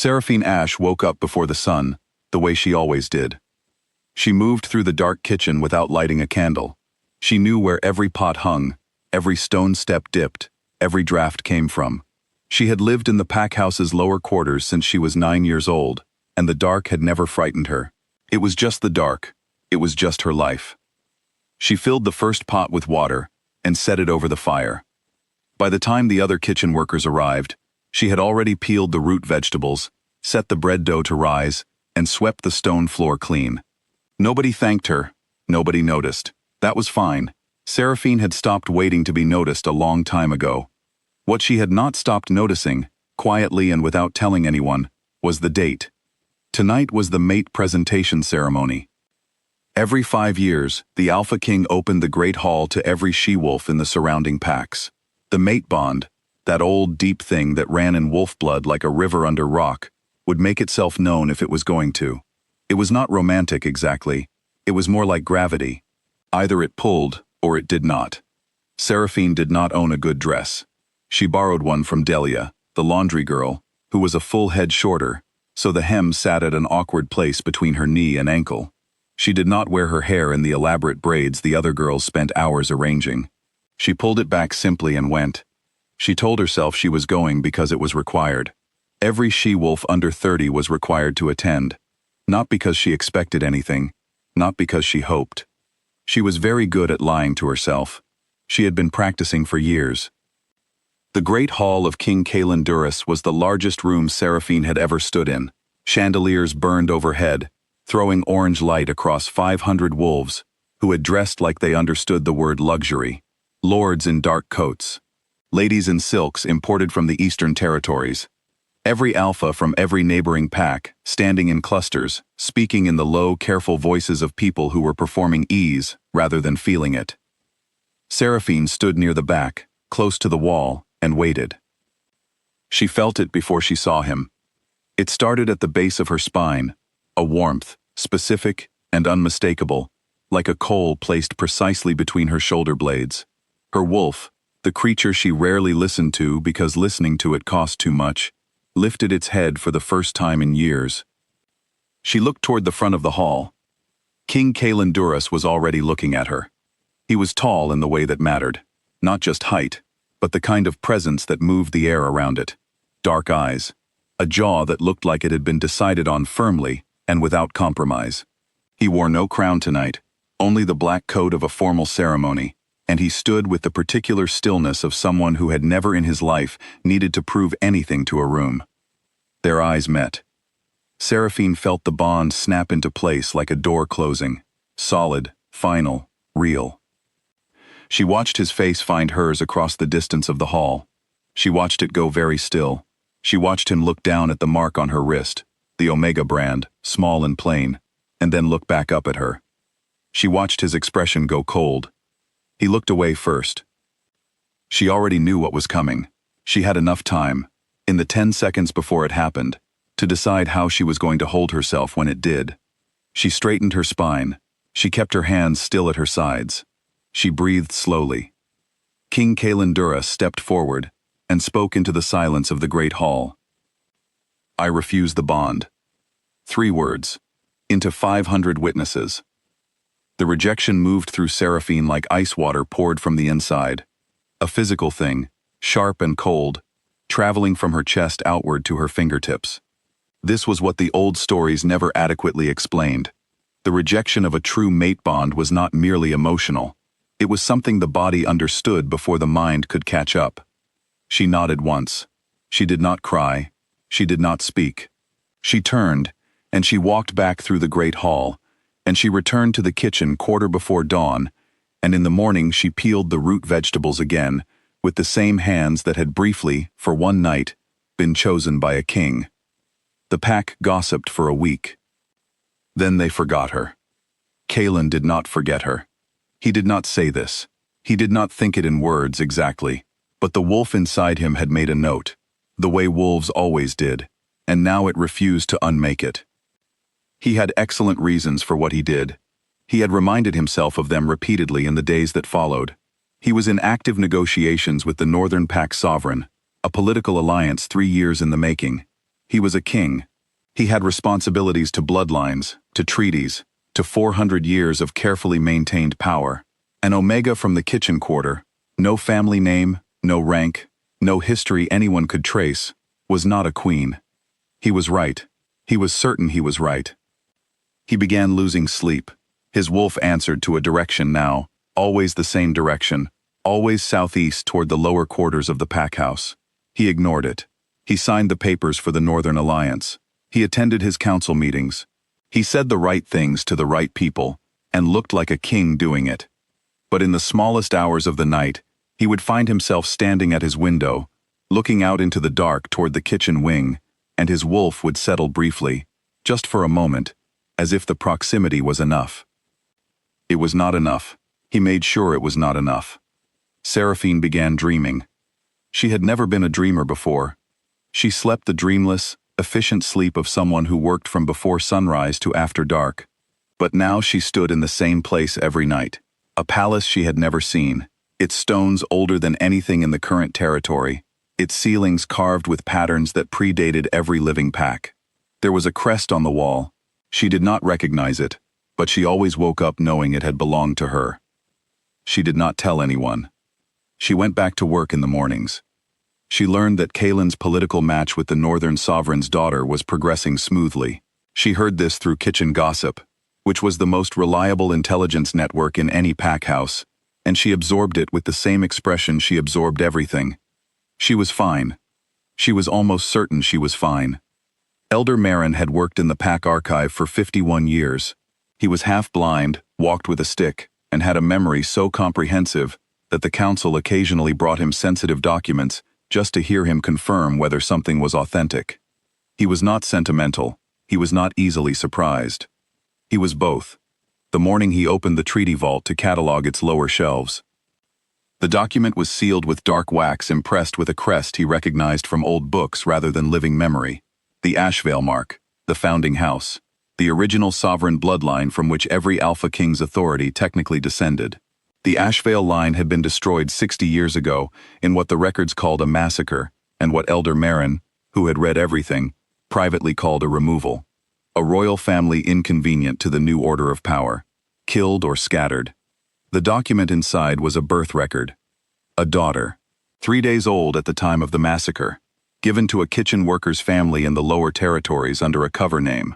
Seraphine Ash woke up before the sun, the way she always did. She moved through the dark kitchen without lighting a candle. She knew where every pot hung, every stone step dipped, every draft came from. She had lived in the pack house's lower quarters since she was 9 years old, and the dark had never frightened her. It was just the dark. It was just her life. She filled the first pot with water and set it over the fire. By the time the other kitchen workers arrived, she had already peeled the root vegetables, set the bread dough to rise, and swept the stone floor clean. Nobody thanked her. Nobody noticed. That was fine. Seraphine had stopped waiting to be noticed a long time ago. What she had not stopped noticing, quietly and without telling anyone, was the date. Tonight was the mate presentation ceremony. Every 5 years, the Alpha King opened the Great Hall to every she-wolf in the surrounding packs. The mate bond, that old deep thing that ran in wolf blood like a river under rock, would make itself known if it was going to. It was not romantic exactly. It was more like gravity. Either it pulled, or it did not. Seraphine did not own a good dress. She borrowed one from Delia, the laundry girl, who was a full head shorter, so the hem sat at an awkward place between her knee and ankle. She did not wear her hair in the elaborate braids the other girls spent hours arranging. She pulled it back simply and went. She told herself she was going because it was required. Every she-wolf under 30 was required to attend. Not because she expected anything, not because she hoped. She was very good at lying to herself. She had been practicing for years. The Great Hall of King Caelendurus was the largest room Seraphine had ever stood in. Chandeliers burned overhead, throwing orange light across 500 wolves, who had dressed like they understood the word luxury. Lords in dark coats. Ladies in silks imported from the Eastern Territories. Every alpha from every neighboring pack, standing in clusters, speaking in the low, careful voices of people who were performing ease rather than feeling it. Seraphine stood near the back, close to the wall, and waited. She felt it before she saw him. It started at the base of her spine, a warmth, specific and unmistakable, like a coal placed precisely between her shoulder blades. Her wolf, the creature she rarely listened to because listening to it cost too much, lifted its head for the first time in years. She looked toward the front of the hall. King Caelendurus was already looking at her. He was tall in the way that mattered, not just height, but the kind of presence that moved the air around it. Dark eyes, a jaw that looked like it had been decided on firmly and without compromise. He wore no crown tonight, only the black coat of a formal ceremony, and he stood with the particular stillness of someone who had never in his life needed to prove anything to a room. Their eyes met. Seraphine felt the bond snap into place like a door closing, solid, final, real. She watched his face find hers across the distance of the hall. She watched it go very still. She watched him look down at the mark on her wrist, the Omega brand, small and plain, and then look back up at her. She watched his expression go cold. He looked away first. She already knew what was coming. She had enough time, in the 10 seconds before it happened, to decide how she was going to hold herself when it did. She straightened her spine. She kept her hands still at her sides. She breathed slowly. King Caelendurus stepped forward and spoke into the silence of the Great Hall. I refuse the bond. 3 words, into 500 witnesses. The rejection moved through Seraphine like ice water poured from the inside. A physical thing, sharp and cold, traveling from her chest outward to her fingertips. This was what the old stories never adequately explained. The rejection of a true mate bond was not merely emotional. It was something the body understood before the mind could catch up. She nodded once. She did not cry. She did not speak. She turned, and she walked back through the great hall, and she returned to the kitchen quarter before dawn, and in the morning she peeled the root vegetables again, with the same hands that had briefly, for one night, been chosen by a king. The pack gossiped for a week. Then they forgot her. Caelin did not forget her. He did not say this. He did not think it in words exactly, but the wolf inside him had made a note, the way wolves always did, and now it refused to unmake it. He had excellent reasons for what he did. He had reminded himself of them repeatedly in the days that followed. He was in active negotiations with the Northern Pack Sovereign, a political alliance 3 years in the making. He was a king. He had responsibilities to bloodlines, to treaties, to 400 years of carefully maintained power. An Omega from the kitchen quarter, no family name, no rank, no history anyone could trace, was not a queen. He was right. He was certain he was right. He began losing sleep. His wolf answered to a direction now, always the same direction, always southeast toward the lower quarters of the pack house. He ignored it. He signed the papers for the Northern Alliance. He attended his council meetings. He said the right things to the right people, and looked like a king doing it. But in the smallest hours of the night, he would find himself standing at his window, looking out into the dark toward the kitchen wing, and his wolf would settle briefly, just for a moment, as if the proximity was enough. It was not enough. He made sure it was not enough. Seraphine began dreaming. She had never been a dreamer before. She slept the dreamless, efficient sleep of someone who worked from before sunrise to after dark. But now she stood in the same place every night. A palace she had never seen, its stones older than anything in the current territory, its ceilings carved with patterns that predated every living pack. There was a crest on the wall. She did not recognize it, but she always woke up knowing it had belonged to her. She did not tell anyone. She went back to work in the mornings. She learned that Kaelin's political match with the Northern Sovereign's daughter was progressing smoothly. She heard this through kitchen gossip, which was the most reliable intelligence network in any pack house, and she absorbed it with the same expression she absorbed everything. She was fine. She was almost certain she was fine. Elder Merrin had worked in the pack archive for 51 years. He was half-blind, walked with a stick, and had a memory so comprehensive that the council occasionally brought him sensitive documents just to hear him confirm whether something was authentic. He was not sentimental. He was not easily surprised. He was both. The morning he opened the treaty vault to catalog its lower shelves. The document was sealed with dark wax impressed with a crest he recognized from old books rather than living memory. The Ashvale mark, the founding house, the original sovereign bloodline from which every Alpha King's authority technically descended. The Ashvale line had been destroyed 60 years ago in what the records called a massacre, and what Elder Merrin, who had read everything, privately called a removal. A royal family inconvenient to the new order of power, killed or scattered. The document inside was a birth record. A daughter, 3 days old at the time of the massacre, given to a kitchen worker's family in the lower territories under a cover name.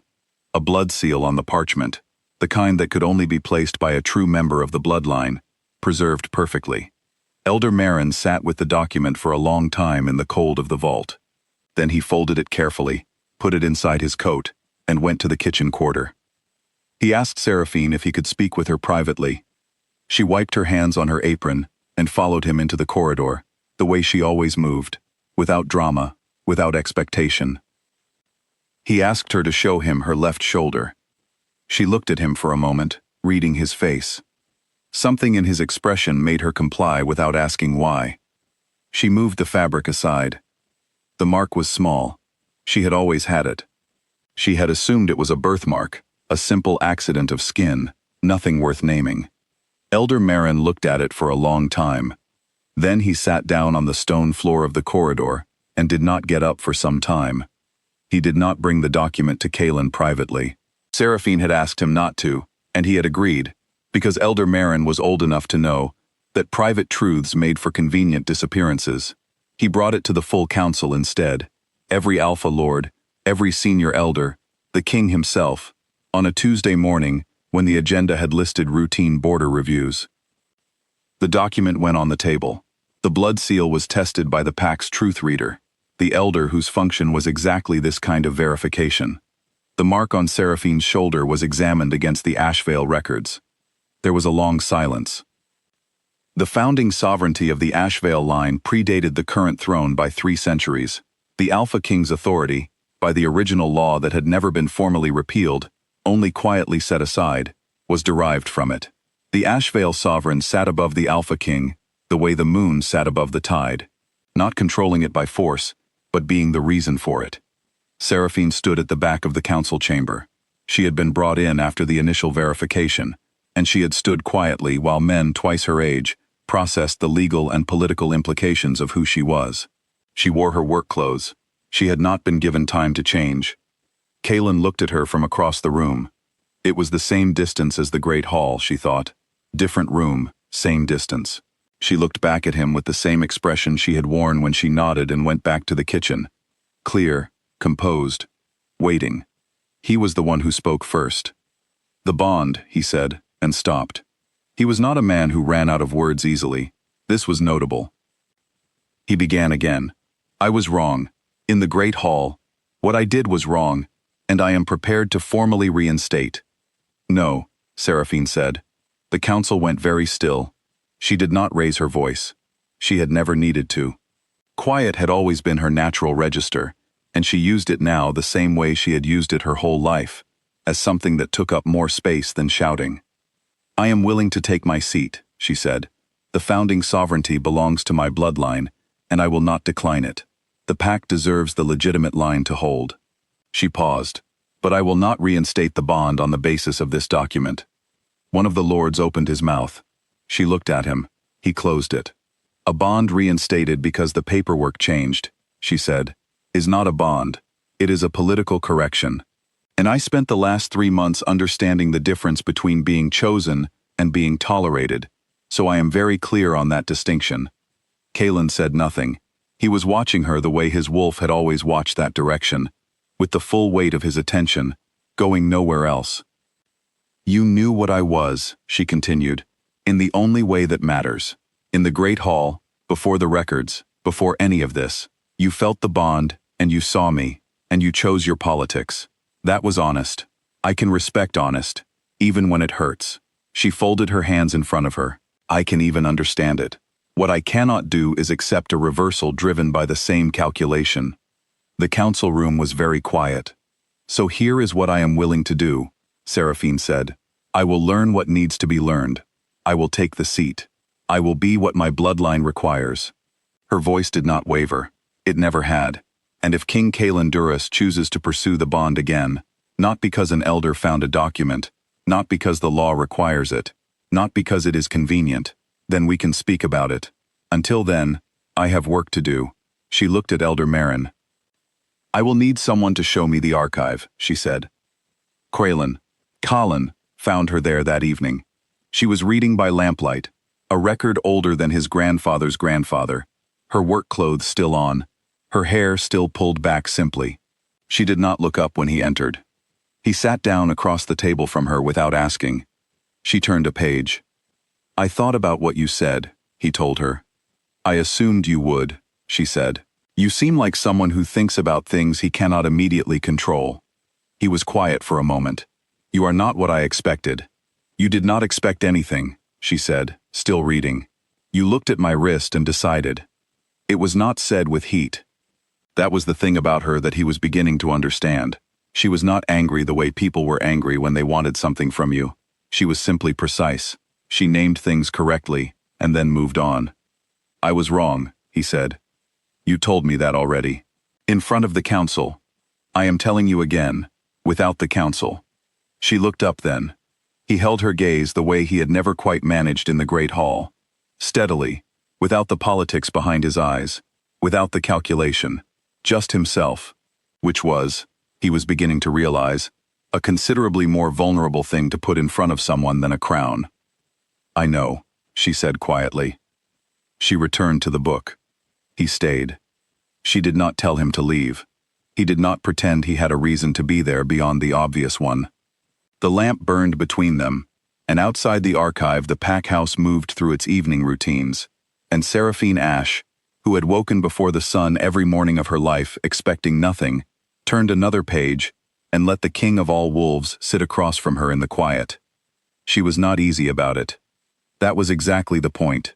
A blood seal on the parchment, the kind that could only be placed by a true member of the bloodline, preserved perfectly. Elder Merrin sat with the document for a long time in the cold of the vault. Then he folded it carefully, put it inside his coat, and went to the kitchen quarter. He asked Seraphine if he could speak with her privately. She wiped her hands on her apron and followed him into the corridor, the way she always moved, without drama, without expectation. He asked her to show him her left shoulder. She looked at him for a moment, reading his face. Something in his expression made her comply without asking why. She moved the fabric aside. The mark was small. She had always had it. She had assumed it was a birthmark, a simple accident of skin, nothing worth naming. Elder Merrin looked at it for a long time. Then he sat down on the stone floor of the corridor and did not get up for some time. He did not bring the document to Kaelin privately. Seraphine had asked him not to, and he had agreed, because Elder Merrin was old enough to know that private truths made for convenient disappearances. He brought it to the full council instead, every Alpha Lord, every senior elder, the king himself, on a Tuesday morning when the agenda had listed routine border reviews. The document went on the table. The blood seal was tested by the pack's truth reader, the elder whose function was exactly this kind of verification. The mark on Seraphine's shoulder was examined against the Ashvale records. There was a long silence. The founding sovereignty of the Ashvale line predated the current throne by 3 centuries. The Alpha King's authority, by the original law that had never been formally repealed, only quietly set aside, was derived from it. The Ashvale sovereign sat above the Alpha King, the way the moon sat above the tide, not controlling it by force, but being the reason for it. Seraphine stood at the back of the council chamber. She had been brought in after the initial verification, and she had stood quietly while men twice her age processed the legal and political implications of who she was. She wore her work clothes. She had not been given time to change. Kaelin looked at her from across the room. It was the same distance as the Great Hall, she thought. Different room, same distance. She looked back at him with the same expression she had worn when she nodded and went back to the kitchen. Clear, composed, waiting. He was the one who spoke first. "The bond," he said, and stopped. He was not a man who ran out of words easily. This was notable. He began again. "I was wrong. In the Great Hall. What I did was wrong, and I am prepared to formally reinstate." "No," Seraphine said. The council went very still. She did not raise her voice. She had never needed to. Quiet had always been her natural register, and she used it now the same way she had used it her whole life, as something that took up more space than shouting. "I am willing to take my seat," she said. "The founding sovereignty belongs to my bloodline, and I will not decline it. The pact deserves the legitimate line to hold." She paused. "But I will not reinstate the bond on the basis of this document." One of the lords opened his mouth. She looked at him. He closed it. "A bond reinstated because the paperwork changed," she said, "is not a bond. It is a political correction. And I spent the last 3 months understanding the difference between being chosen and being tolerated, so I am very clear on that distinction." Kaelin said nothing. He was watching her the way his wolf had always watched that direction, with the full weight of his attention, going nowhere else. "You knew what I was," she continued, "in the only way that matters. In the Great Hall, before the records, before any of this. You felt the bond, and you saw me, and you chose your politics. That was honest. I can respect honest, even when it hurts." She folded her hands in front of her. "I can even understand it. What I cannot do is accept a reversal driven by the same calculation." The council room was very quiet. "So here is what I am willing to do," Seraphine said. "I will learn what needs to be learned. I will take the seat. I will be what my bloodline requires." Her voice did not waver. It never had. And if King Kaelin Duras chooses to pursue the bond again, not because an elder found a document, not because the law requires it, not because it is convenient, then we can speak about it. Until then, I have work to do. She looked at Elder Marin. "I will need someone to show me the archive," she said. Colin found her there that evening. She was reading by lamplight, a record older than his grandfather's grandfather, her work clothes still on, her hair still pulled back simply. She did not look up when he entered. He sat down across the table from her without asking. She turned a page. "I thought about what you said," he told her. "I assumed you would," she said. "You seem like someone who thinks about things he cannot immediately control." He was quiet for a moment. "You are not what I expected." "You did not expect anything," she said, still reading. "You looked at my wrist and decided." It was not said with heat. That was the thing about her that he was beginning to understand. She was not angry the way people were angry when they wanted something from you. She was simply precise. She named things correctly, and then moved on. "I was wrong," he said. "You told me that already. In front of the council. I am telling you again, without the council." She looked up then. He held her gaze the way he had never quite managed in the Great Hall. Steadily, without the politics behind his eyes, without the calculation, just himself, which was, he was beginning to realize, a considerably more vulnerable thing to put in front of someone than a crown. "I know," she said quietly. She returned to the book. He stayed. She did not tell him to leave. He did not pretend he had a reason to be there beyond the obvious one. The lamp burned between them, and outside the archive the pack house moved through its evening routines, and Seraphine Ashe, who had woken before the sun every morning of her life expecting nothing, turned another page and let the king of all wolves sit across from her in the quiet. She was not easy about it. That was exactly the point.